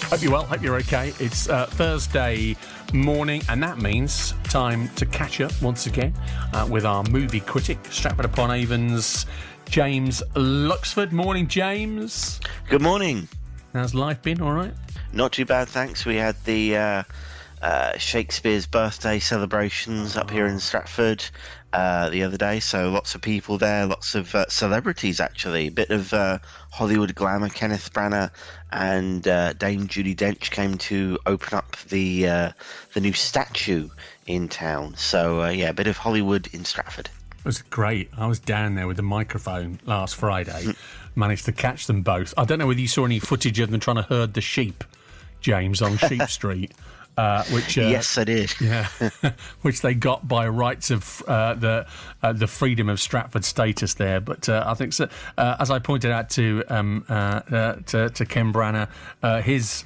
Hope you're well, hope you're okay. It's Thursday morning, and that means time to catch up once again with our movie critic, Stratford-upon-Avon's James Luxford. Morning, James. Good morning. How's life been? All right? Not too bad, thanks. We had the Shakespeare's birthday celebrations up here in Stratford the other day, so lots of people there, lots of celebrities actually. A bit of Hollywood glamour. Kenneth Branagh and Dame Judi Dench came to open up the new statue in town. So a bit of Hollywood in Stratford. It was great. I was down there with the microphone last Friday, managed to catch them both. I don't know whether you saw any footage of them trying to herd the sheep, James, on Sheep Street. Which yes, I did. Yeah, which they got by rights of the freedom of Stratford status there. But I think, so, as I pointed out to Ken Branagh, his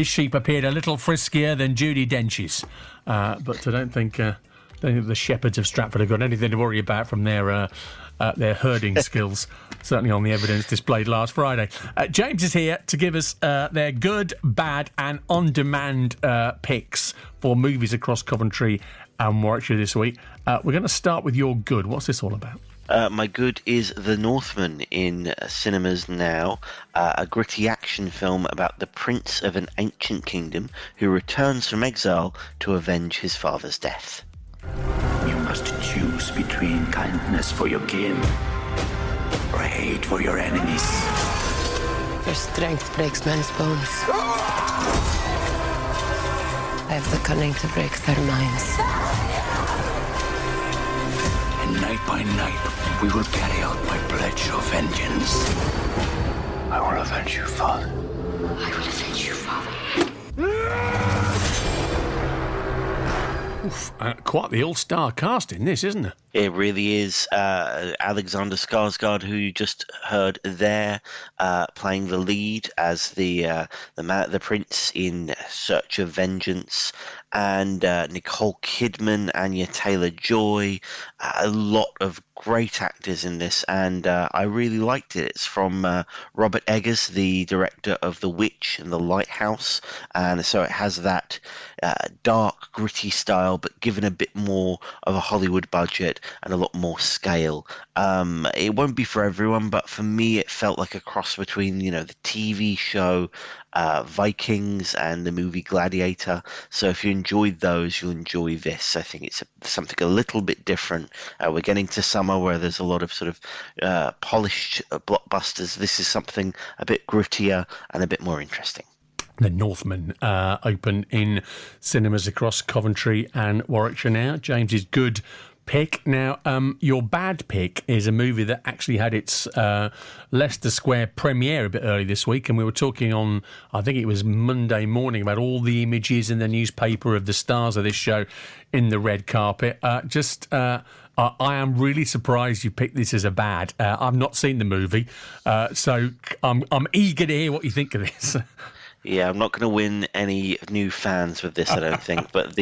sheep appeared a little friskier than Judi Dench's. But I don't think the shepherds of Stratford have got anything to worry about from their herding skills, certainly on the evidence displayed last Friday. James is here to give us their good, bad and on-demand picks for movies across Coventry and Warwickshire this week. We're going to start with your good. What's this all about? My good is The Northman in cinemas now, a gritty action film about the prince of an ancient kingdom who returns from exile to avenge his father's death. You must choose between kindness for your kin or hate for your enemies. Your strength breaks men's bones. I have the cunning to break their minds. And night by night, we will carry out my pledge of vengeance. I will avenge you, Father. I will avenge you, Father. Oof, quite the all-star cast in this, isn't it? It really is. Alexander Skarsgård, who you just heard there, playing the lead as the prince in Search of Vengeance, and Nicole Kidman, Anya Taylor-Joy, a lot of great actors in this, and I really liked it. It's from Robert Eggers, the director of The Witch and The Lighthouse, and so it has that dark, gritty style, but given a bit more of a Hollywood budget and a lot more scale. It won't be for everyone, but for me it felt like a cross between, the TV show Vikings and the movie Gladiator. So if you enjoyed those, you'll enjoy this. I think it's something a little bit different. We're getting to summer where there's a lot of sort of polished blockbusters. This is something a bit grittier and a bit more interesting. The Northman open in cinemas across Coventry and Warwickshire now. James's good pick. Now, your bad pick is a movie that actually had its Leicester Square premiere a bit early this week, and we were talking on, I think it was Monday morning, about all the images in the newspaper of the stars of this show in the red carpet. I am really surprised you picked this as a bad. I've not seen the movie, so I'm eager to hear what you think of this. Yeah, I'm not going to win any new fans with this, I don't think. But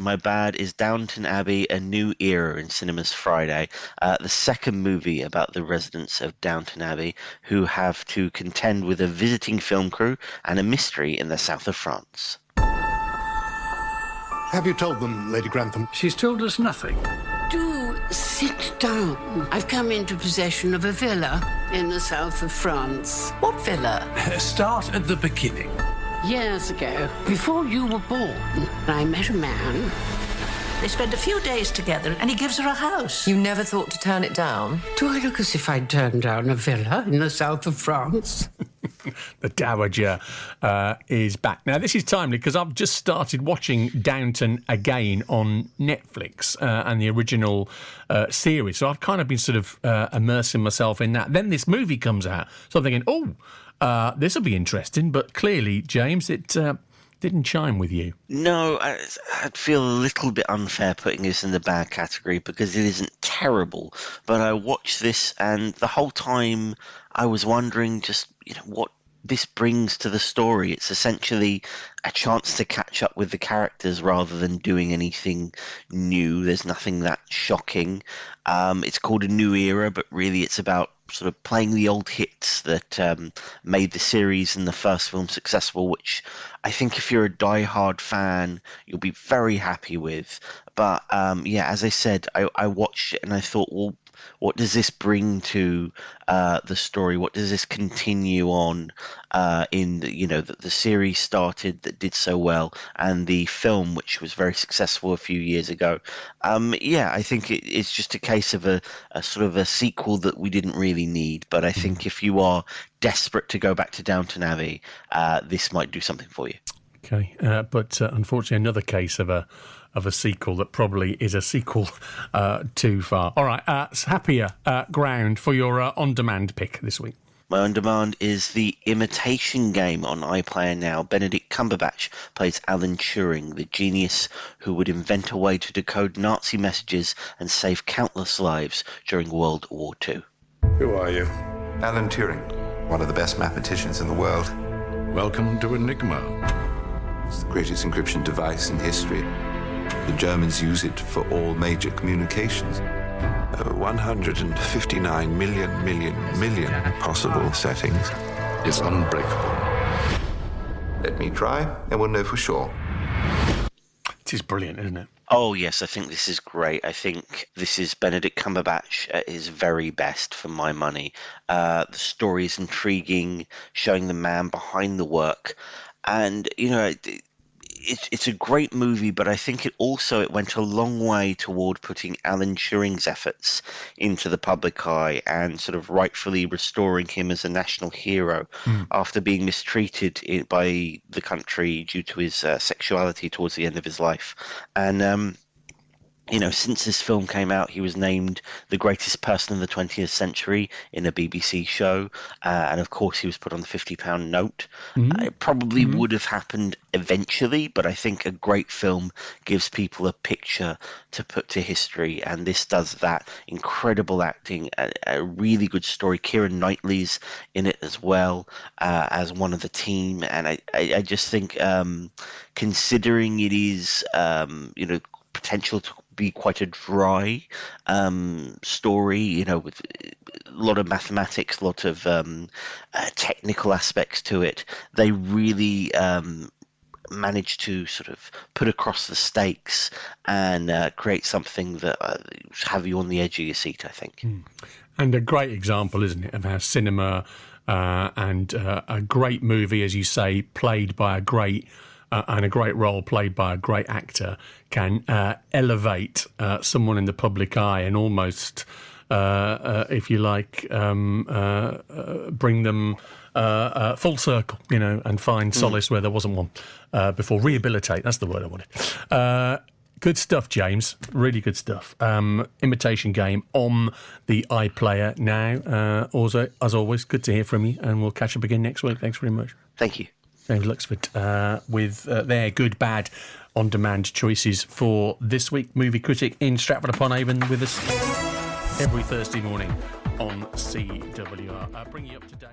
my bad is Downton Abbey, A New Era in cinemas Friday. The second movie about the residents of Downton Abbey who have to contend with a visiting film crew and a mystery in the south of France. Have you told them, Lady Grantham? She's told us nothing. Do sit down. I've come into possession of a villa in the south of France. What villa? Start at the beginning. Years ago, before you were born, I met a man. They spend a few days together and he gives her a house. You never thought to turn it down? Do I look as if I'd turned down a villa in the south of France? The Dowager is back. Now, this is timely because I've just started watching Downton again on Netflix and the original series. So I've kind of been sort of immersing myself in that. Then this movie comes out. So I'm thinking, this will be interesting. But clearly, James, it didn't chime with you. No, I'd feel a little bit unfair putting this in the bad category because it isn't terrible. But I watched this and the whole time I was wondering just, what this brings to the story. It's essentially a chance to catch up with the characters rather than doing anything new. There's nothing that shocking. It's called A New Era, but really it's about sort of playing the old hits that made the series and the first film successful, which I think if you're a die-hard fan, you'll be very happy with. But yeah, as I said, I watched it and I thought, well, what does this bring to the story? What does this continue on in the series started that did so well, and the film, which was very successful a few years ago. Yeah, I think it's just a case of a sort of a sequel that we didn't really need. But I think if you are desperate to go back to Downton Abbey, this might do something for you. Okay, but unfortunately, another case of a sequel that probably is a sequel too far. All right, happier ground for your on-demand pick this week. My on-demand is The Imitation Game on iPlayer now. Benedict Cumberbatch plays Alan Turing, the genius who would invent a way to decode Nazi messages and save countless lives during World War II. Who are you? Alan Turing, one of the best mathematicians in the world. Welcome to Enigma. It's the greatest encryption device in history. The Germans use it for all major communications. 159 million possible settings. It's unbreakable. Let me try, and we'll know for sure. It is brilliant, isn't it? Oh, yes, I think this is great. I think this is Benedict Cumberbatch at his very best for my money. The story is intriguing, showing the man behind the work. And, it's a great movie, but I think it went a long way toward putting Alan Turing's efforts into the public eye and sort of rightfully restoring him as a national hero after being mistreated by the country due to his sexuality towards the end of his life. And since this film came out, he was named the greatest person in the 20th century in a BBC show. And of course, he was put on the £50 note. It probably would have happened eventually, but I think a great film gives people a picture to put to history. And this does that. Incredible acting, a really good story. Keira Knightley's in it as well as one of the team. And I just think considering it is, potential to be quite a dry story, with a lot of mathematics, a lot of technical aspects to it. They really managed to sort of put across the stakes and create something that have you on the edge of your seat, I think. And a great example, isn't it, of how cinema and a great movie, as you say, played by a great and a great role played by a great actor can elevate someone in the public eye and almost, if you like, bring them full circle, and find solace where there wasn't one before. Rehabilitate, that's the word I wanted. Good stuff, James. Really good stuff. Imitation Game on the iPlayer now. Also, as always, good to hear from you, and we'll catch up again next week. Thanks very much. Thank you. James Luxford with their good, bad, on-demand choices for this week. Movie critic in Stratford-upon-Avon with us every Thursday morning on CWR. Bring you up to date.